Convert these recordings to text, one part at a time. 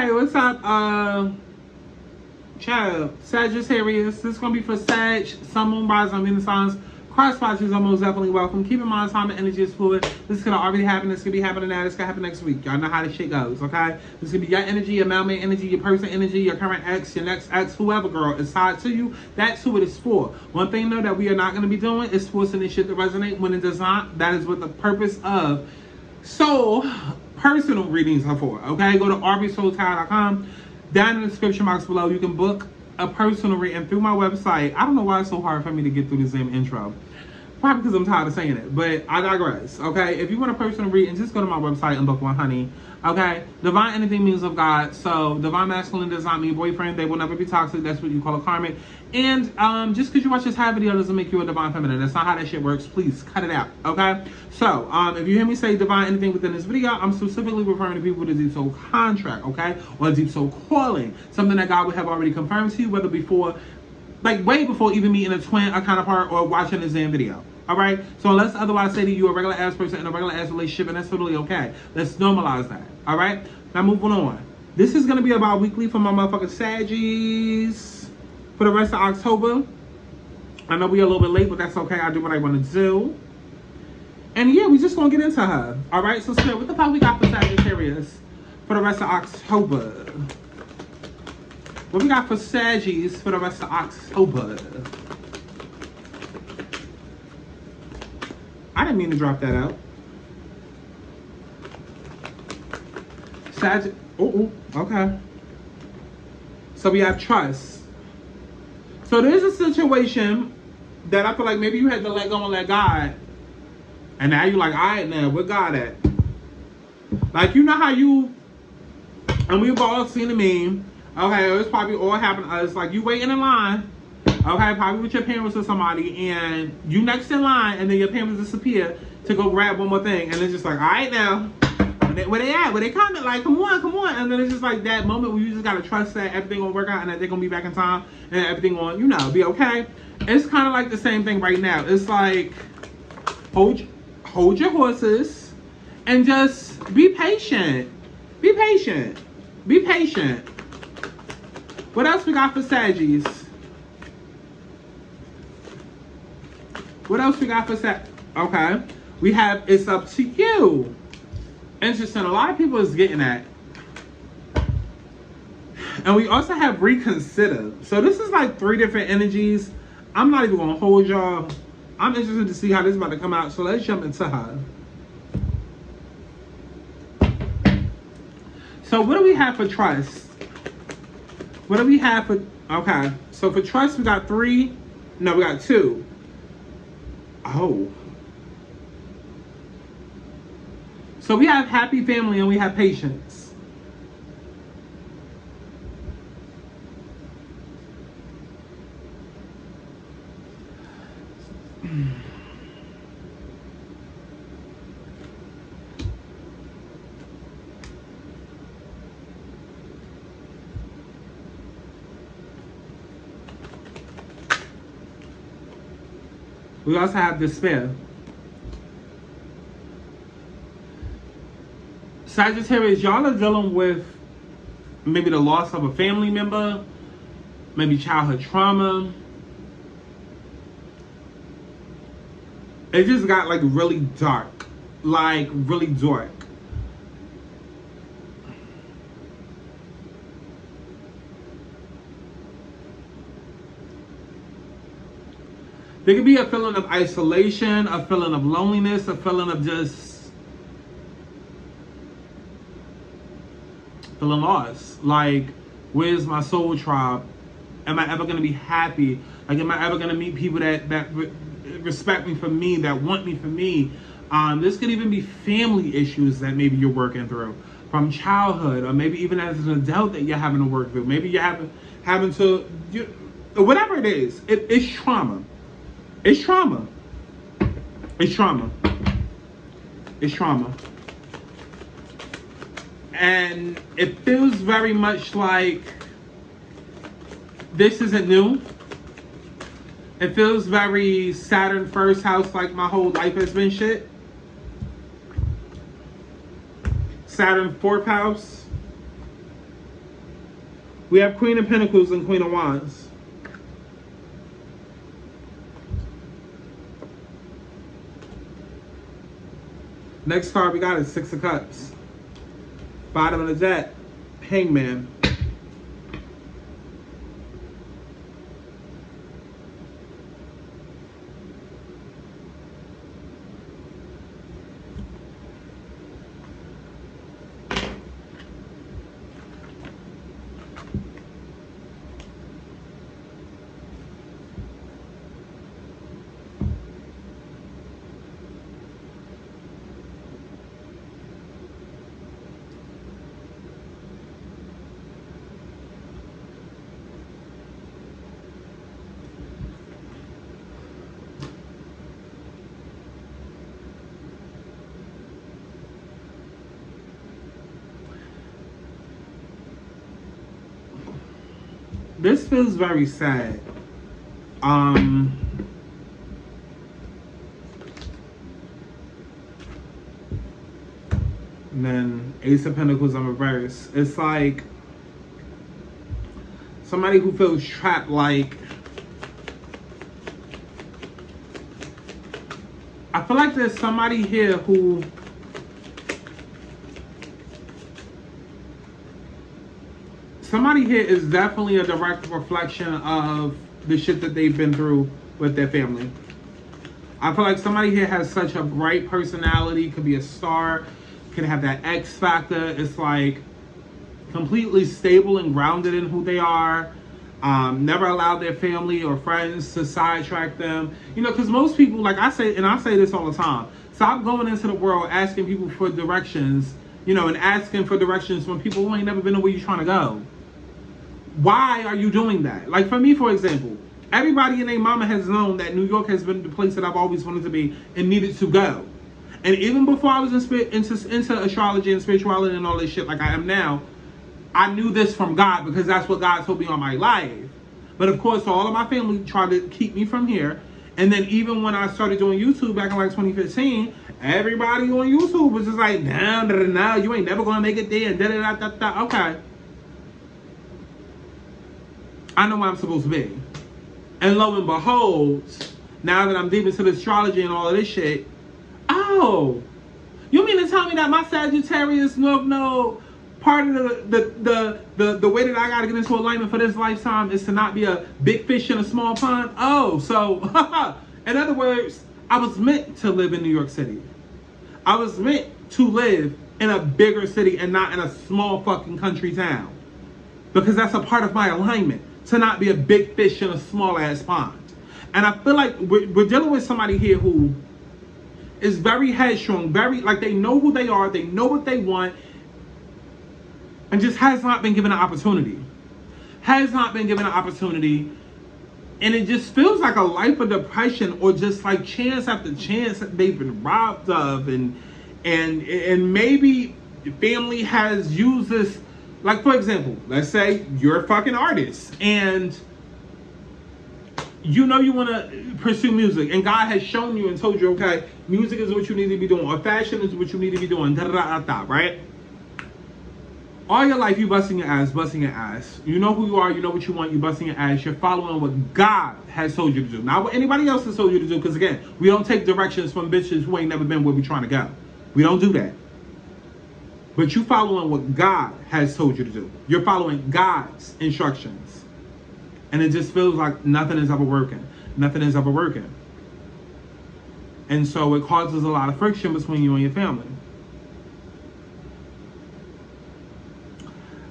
Okay, what's up, child? Sagittarius. This is gonna be for Sag, Sun, Moon, Rising, Venus signs. Cross watchers are most definitely welcome. Keep in mind, time and energy is fluid. This could already happen. This could be happening now. This could happen next week. Y'all know how this shit goes, okay? This could be your energy, your mailmate energy, your person energy, your current ex, your next ex, whoever, girl, is tied to you. That's who it is for. One thing, though, that we are not going to be doing is forcing this shit to resonate when it does not. That is what the purpose of personal readings are for, okay? Go to aubreysoultower.com. Down in the description box below, you can book a personal reading through my website. I don't know why it's so hard for me to get through this damn intro. Probably because I'm tired of saying it, but I digress, okay? If you want a personal reading, just go to my website and book one, honey, okay? Divine anything means of God, so divine masculine does not mean boyfriend. They will never be toxic. That's what you call a karmic. And just because you watch this high video doesn't make you a divine feminine. That's not how that shit works. Please cut it out, okay? So if you hear me say divine anything within this video, I'm specifically referring to people with a deep soul contract, okay? Or a deep soul calling, something that God would have already confirmed to you, whether before, like way before even meeting a twin, a counterpart, or watching this damn video. All right, so let's otherwise say that you're a regular ass person in a regular ass relationship, and that's totally okay. Let's normalize that. All right, now moving on. This is gonna be about weekly for my motherfucking Saggies for the rest of October. I know we're a little bit late, but that's okay. I do what I want to do. And yeah, we just gonna get into her. All right, so Spirit, what the fuck we got for Sagittarius for the rest of October? What we got for Saggies for the rest of October? I didn't mean to drop that out. Okay. So we have trust. So there's a situation that I feel like maybe you had to let go and let God. And now you're like, all right, now, where God at? Like, you know how you, and we've all seen the meme. Okay, it's probably all happened to us. Like, you waiting in line. Okay, probably with your parents or somebody, and you next in line, and then your parents disappear to go grab one more thing, and it's just like, all right now, where they at? Where they coming? Like, come on, and then it's just like that moment where you just gotta trust that everything gonna work out, and that they're gonna be back in time, and everything gonna, you know, be okay. It's kind of like the same thing right now. It's like, hold your horses, and just be patient. Be patient. Be patient. What else we got for Saggies? What else we got for Okay. We have It's Up to You. Interesting. A lot of people is getting that. And we also have Reconsider. So this is like 3 different energies. I'm not even going to hold y'all. I'm interested to see how this is about to come out. So let's jump into her. So what do we have for trust? What do we have for... Okay. So for trust, we got 3. No, we got 2. Oh. So we have happy family and we have patience. We also have despair. Sagittarius, y'all are dealing with maybe the loss of a family member, maybe childhood trauma. It just got like really dark, like really dark. There could be a feeling of isolation, a feeling of loneliness, a feeling of just feeling lost. Like, where's my soul tribe? Am I ever going to be happy? Like, am I ever going to meet people that respect me for me, that want me for me? This could even be family issues that maybe you're working through from childhood, or maybe even as an adult that you're having to work through. Maybe you're having to, whatever it is, it's trauma. It's trauma. It's trauma. It's trauma. And it feels very much like this isn't new. It feels very Saturn first house, like my whole life has been shit. Saturn fourth house. We have Queen of Pentacles and Queen of Wands. Next card we got is Six of Cups. Bottom of the deck, Hangman. This feels very sad. And then Ace of Pentacles in reverse. It's like somebody who feels trapped. Like, I feel like there's somebody here who is definitely a direct reflection of the shit that they've been through with their family. I feel like somebody here has such a bright personality, could be a star, could have that X factor. It's like completely stable and grounded in who they are. Never allowed their family or friends to sidetrack them. You know, because most people, like I say, and I say this all the time, stop going into the world asking people for directions, you know, and asking for directions when people who ain't never been to where you're trying to go. Why are you doing that? Like for me, for example, everybody and their mama has known that New York has been the place that I've always wanted to be and needed to go. And even before I was into astrology and spirituality and all this shit like I am now, I knew this from God because that's what God told me all my life. But of course, all of my family tried to keep me from here. And then even when I started doing YouTube back in like 2015, everybody on YouTube was just like, nah, you ain't never gonna make it there, and da-da-da-da-da. Okay. I know where I'm supposed to be. And lo and behold, now that I'm deep into the astrology and all of this shit, oh, you mean to tell me that my Sagittarius no part of the way that I gotta get into alignment for this lifetime is to not be a big fish in a small pond? Oh, so in other words, I was meant to live in New York City. I was meant to live in a bigger city and not in a small fucking country town. Because that's a part of my alignment, to not be a big fish in a small ass pond. And I feel like we're dealing with somebody here who is very headstrong, very, like, they know who they are, they know what they want, and just has not been given an opportunity. Has not been given an opportunity. And it just feels like a life of depression, or just like chance after chance that they've been robbed of. And maybe family has used this. Like, for example, let's say you're a fucking artist and you know you want to pursue music, and God has shown you and told you, okay, music is what you need to be doing, or fashion is what you need to be doing, right? All your life you busting your ass. You know who you are, you know what you want, you busting your ass. You're following what God has told you to do, not what anybody else has told you to do. Because again, we don't take directions from bitches who ain't never been where we trying to go. We don't do that. But you following what God has told you to do. You're following God's instructions. And it just feels like nothing is ever working. Nothing is ever working. And so it causes a lot of friction between you and your family.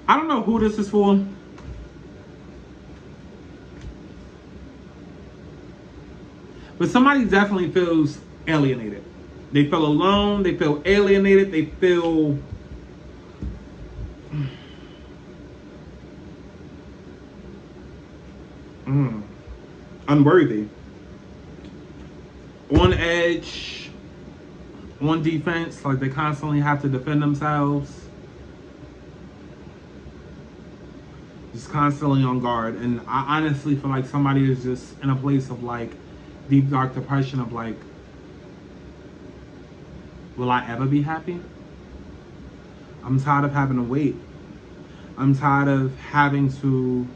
I don't know who this is for. But somebody definitely feels alienated. They feel alone. They feel alienated. They feel unworthy, on edge, on defense, like they constantly have to defend themselves, just constantly on guard. And I honestly feel like somebody is just in a place of like deep dark depression of like, will I ever be happy? I'm tired of having to wait. I'm tired of having to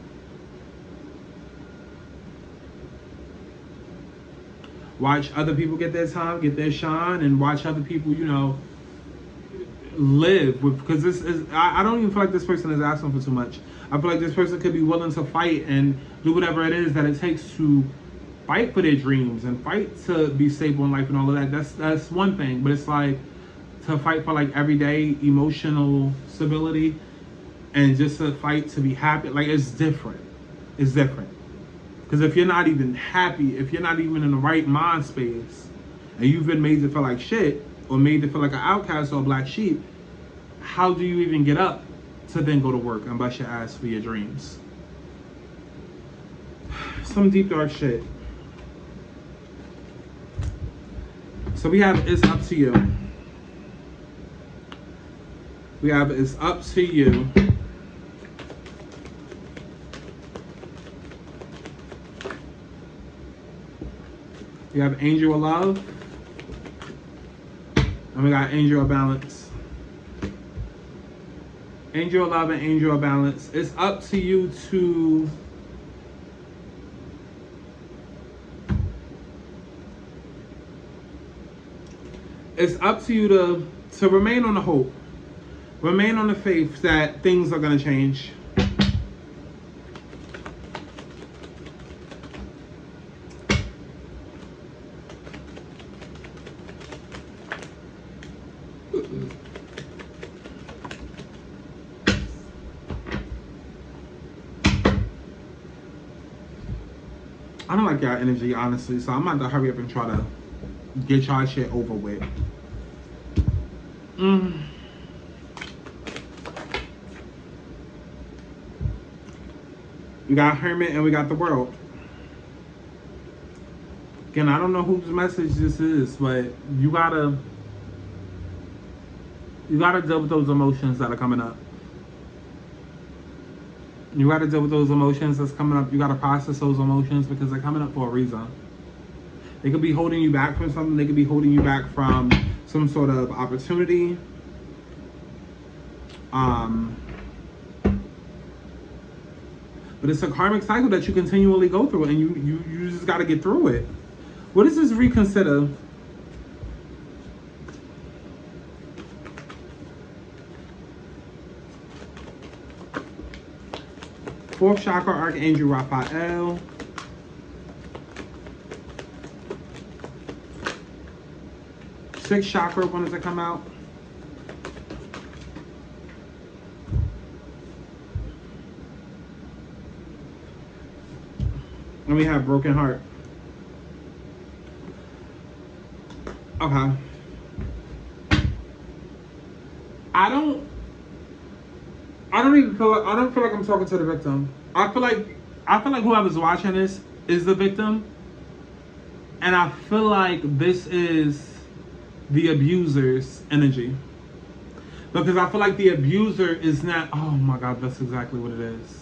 watch other people get their time, get their shine, and watch other people, you know, live with, because this is, I don't even feel like this person is asking for too much. I feel like this person could be willing to fight and do whatever it is that it takes to fight for their dreams and fight to be stable in life and all of that. That's one thing, but it's like to fight for like everyday emotional stability and just to fight to be happy. Like, it's different. It's different. Because if you're not even happy, if you're not even in the right mind space, and you've been made to feel like shit, or made to feel like an outcast or a black sheep, how do you even get up to then go to work and bust your ass for your dreams? Some deep dark shit. So we have it's up to you. We have it's up to you. We have Angel of Love. And we got Angel of Balance. Angel of Love and Angel of Balance. It's up to you to to remain on the hope. Remain on the faith that things are going to change. I don't like y'all energy, honestly, so I'm about to hurry up and try to get y'all shit over with. We got Hermit and we got the World. Again, I don't know whose message this is, but you gotta deal with those emotions that are coming up. You gotta deal with those emotions that's coming up. You gotta process those emotions because they're coming up for a reason. They could be holding you back from something. They could be holding you back from some sort of opportunity. But it's a karmic cycle that you continually go through, and you just gotta get through it. What is this reconsider? Fourth chakra, Archangel Raphael. Sixth chakra, when does it come out? And we have Broken Heart. Okay. I don't feel like I'm talking to the victim. I feel like whoever's watching this is the victim. And I feel like this is the abuser's energy. Because I feel like the abuser is not, oh my God, that's exactly what it is.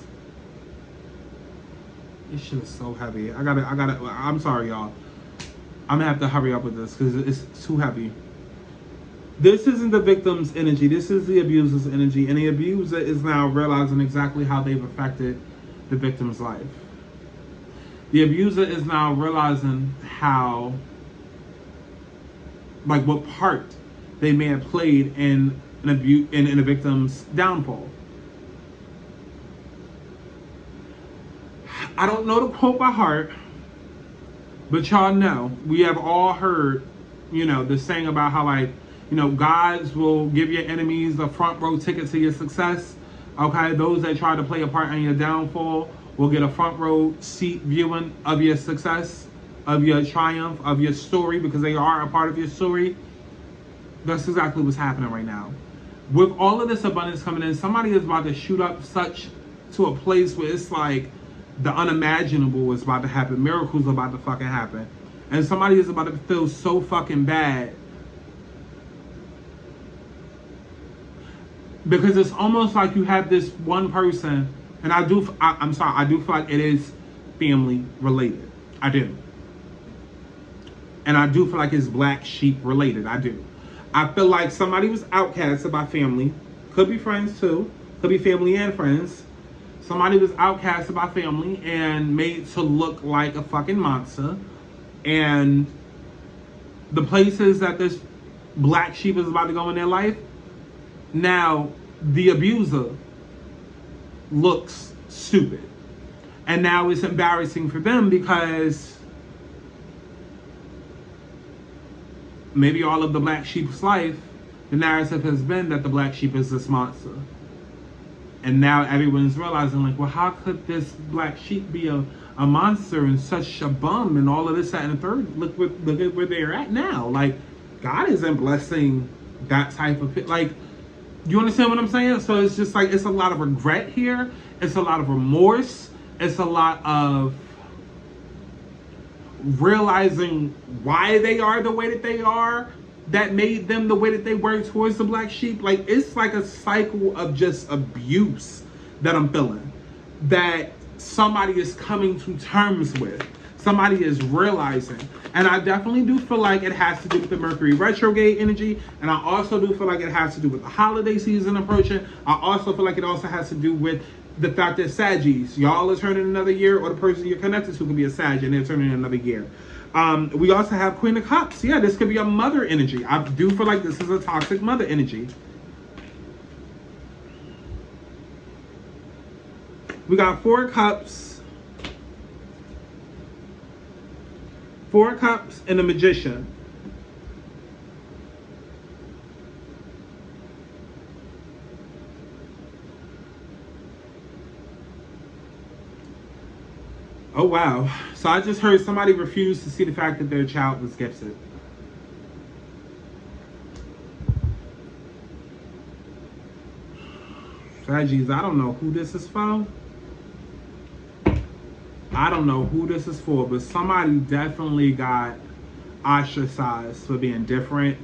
This shit is so heavy. I'm sorry, y'all. I'm gonna have to hurry up with this because it's too heavy. This isn't the victim's energy. This is the abuser's energy. And the abuser is now realizing exactly how they've affected the victim's life. The abuser is now realizing how, like, what part they may have played in in a victim's downfall. I don't know the quote by heart, but y'all know, we have all heard, you know, the saying about how, like, you know, gods will give your enemies a front row ticket to your success. Okay, those that try to play a part in your downfall will get a front row seat viewing of your success, of your triumph, of your story, because they are a part of your story. That's exactly what's happening right now. With all of this abundance coming in, somebody is about to shoot up to a place where it's like the unimaginable is about to happen. Miracles are about to fucking happen. And somebody is about to feel so fucking bad. Because it's almost like you have this one person, and I do feel like it is family related. I do. And I do feel like it's black sheep related. I do. I feel like somebody was outcasted by family. Could be friends too. Could be family and friends. Somebody was outcasted by family and made to look like a fucking monster. And the places that this black sheep is about to go in their life, now the abuser looks stupid. And now it's embarrassing for them because maybe all of the black sheep's life, the narrative has been that the black sheep is this monster. And now everyone's realizing, like, well, how could this black sheep be a monster and such a bum and all of this, that, and the third? Look at where they're at now. Like, God isn't blessing that type of, like, you understand what I'm saying? So it's just like, it's a lot of regret here. It's a lot of remorse. It's a lot of realizing why they are the way that they are, that made them the way that they were towards the black sheep. Like, it's like a cycle of just abuse that I'm feeling, that somebody is coming to terms with, somebody is realizing. And I definitely do feel like it has to do with the Mercury retrograde energy, and I also do feel like it has to do with the holiday season approaching. I also feel like it also has to do with the fact that Saggies, y'all are turning another year, or the person you're connected to could be a Sag and they're turning another year. We also have Queen of Cups. Yeah, this could be a mother energy. I do feel like this is a toxic mother energy. We got 4 Cups. 4 Cups and a Magician. Oh, wow. So I just heard somebody refuse to see the fact that their child was gifted. Saggies, I don't know who this is for. I don't know who this is for, but somebody definitely got ostracized for being different,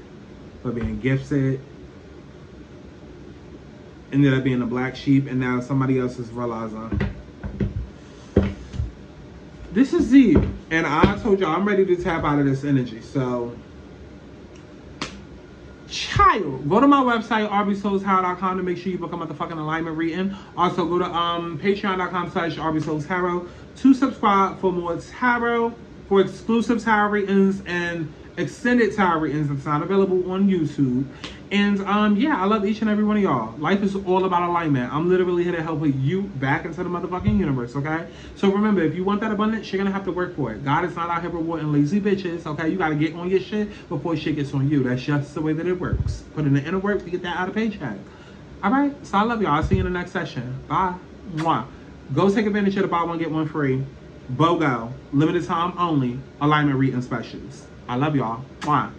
for being gifted. Ended up being a black sheep, and now somebody else is realizing. This is deep, and I told y'all I'm ready to tap out of this energy. So, child, go to my website, aubreysouls.com, to make sure you book a motherfucking alignment reading. Also, go to patreon.com/aubreysouls to subscribe for more tarot, for exclusive tarot readings and extended tarot readings that's not available on YouTube. And yeah, I love each and every one of y'all. Life is all about alignment. I'm literally here to help put you back into the motherfucking universe, okay? So remember, if you want that abundance, you're gonna have to work for it. God is not out here rewarding lazy bitches, okay? You gotta get on your shit before shit gets on you. That's just the way that it works. Put in the inner work to get that out of paycheck. All right, so I love y'all. I'll see you in the next session. Bye. Mwah. Go take advantage of the buy one, get one free. BOGO, limited time only, alignment reading specials. I love y'all. Mwah.